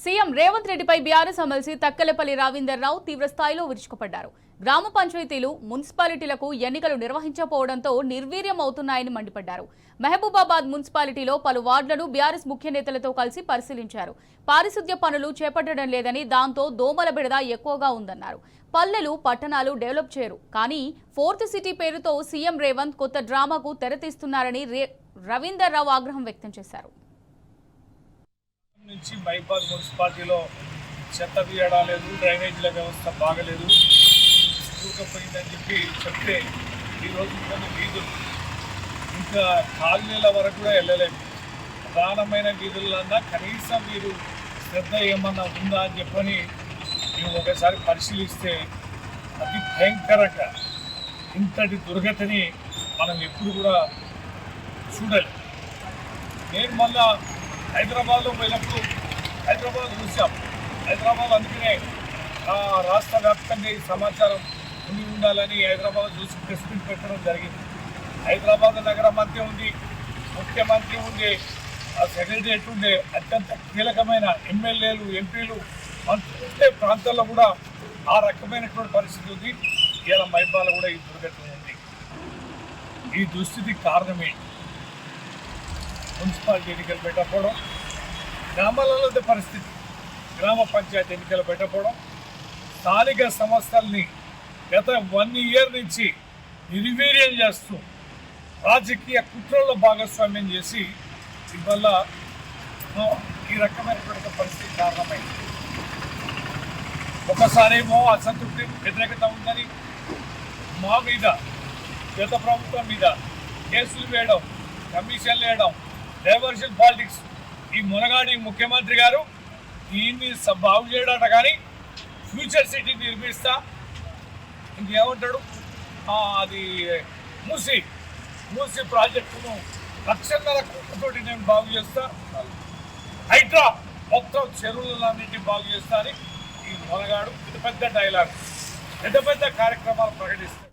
CM Revanth రెడ్డిపై BRS MLC Takkalapalli Ravinder రావు తీవ్ర స్థాయిలో విరుచుకుపడ్డారు. గ్రామ పంచాయతీలు, మున్సిపాలిటీలకు ఎన్నికలు నిర్వహించకపోవడంతో నిర్వీర్యం అవుతున్నాయని మండిపడ్డారు. మహబూబాబాద్ మున్సిపాలిటీలో పలు వార్డులను బీఆర్ఎస్ ముఖ్య నేతలతో కలిసి పరిశీలించారు. పారిశుద్ధ్య పనులు చేపట్టడం లేదని, దాంతో దోమల బెడద ఎక్కువగా ఉందన్నారు. పల్లెలు, పట్టణాలు డెవలప్ చేయరు, కానీ ఫోర్త్ సిటీ పేరుతో సీఎం రేవంత్ కొత్త డ్రామాకు తెరతీస్తున్నారని రవీందర్ రావు ఆగ్రహం వ్యక్తం చేశారు. నుంచి మహబూబాబాద్ మున్సిపాలిటీలో చెత్త తీయడం లేదు, డ్రైనేజీల వ్యవస్థ బాగలేదు, కూకపోయిందని చెప్తే ఈరోజు కొన్ని వీధులు ఇంకా కాలనీల వరకు కూడా వెళ్ళలేము. ప్రధానమైన వీధులన్నా కనీసం మీరు శ్రద్ధ ఏమన్నా ఉందా అని చెప్పని మేము ఒకసారి పరిశీలిస్తే అతి భయంకరంగా ఇంతటి దుర్గతిని మనం ఎప్పుడు కూడా చూడలేము. నేను మళ్ళా హైదరాబాద్లో పోయినప్పుడు హైదరాబాద్ చూసాం. హైదరాబాద్ అందుకనే రాష్ట్ర వ్యాప్తంగా ఈ సమాచారం ఉండాలని హైదరాబాద్ చూసి ప్రెస్ మీట్ పెట్టడం జరిగింది. హైదరాబాద్ నగర మంత్రి ఉంది, ముఖ్యమంత్రి ఉండే, సెక్రటరియట్ ఉండే, అత్యంత కీలకమైన ఎమ్మెల్యేలు, ఎంపీలు ఉండే ప్రాంతాల్లో కూడా ఆ రకమైనటువంటి పరిస్థితి ఉంది. ఇలా మహబూబాబాద్లో కూడా ఈ దుర్ఘటన ఉంది. ఈ దుస్థితికి కారణమేంటి? మున్సిపాలిటీ ఎన్నికలు పెట్టకపోవడం, గ్రామాలలో పరిస్థితి, గ్రామ పంచాయతీ ఎన్నికలు పెట్టకపోవడం, స్థానిక సంస్థల్ని గత 1 ఇయర్ నుంచి నిర్వీర్యం చేస్తూ రాజకీయ కుట్రల్లో భాగస్వామ్యం చేసి ఇవల్ల ఈ రకమైనటువంటి పరిస్థితి కారణమైంది. ఒకసారేమో అసంతృప్తి, వ్యతిరేకత ఉందని మా మీద, గత ప్రభుత్వం మీద కేసులు వేయడం, కమిషన్లు వేయడం, డైవర్షన్ పాలిటిక్స్. ఈ మునగాడి ముఖ్యమంత్రి గారు దీన్ని బాగు చేయడట, కానీ ఫ్యూచర్ సిటీ నిర్మిస్తా ఇంకేమంటాడు, అది మూసి ప్రాజెక్టును 1,00,000 కోట్లతోటి నేను బాగు చేస్తా, హైడ్రా మొత్తం చెరువులన్నింటినీ బాగు చేస్తా అని ఈ మునగాడు పెద్ద పెద్ద డైలాగ్, పెద్ద పెద్ద కార్యక్రమాలు ప్రకటిస్తాడు.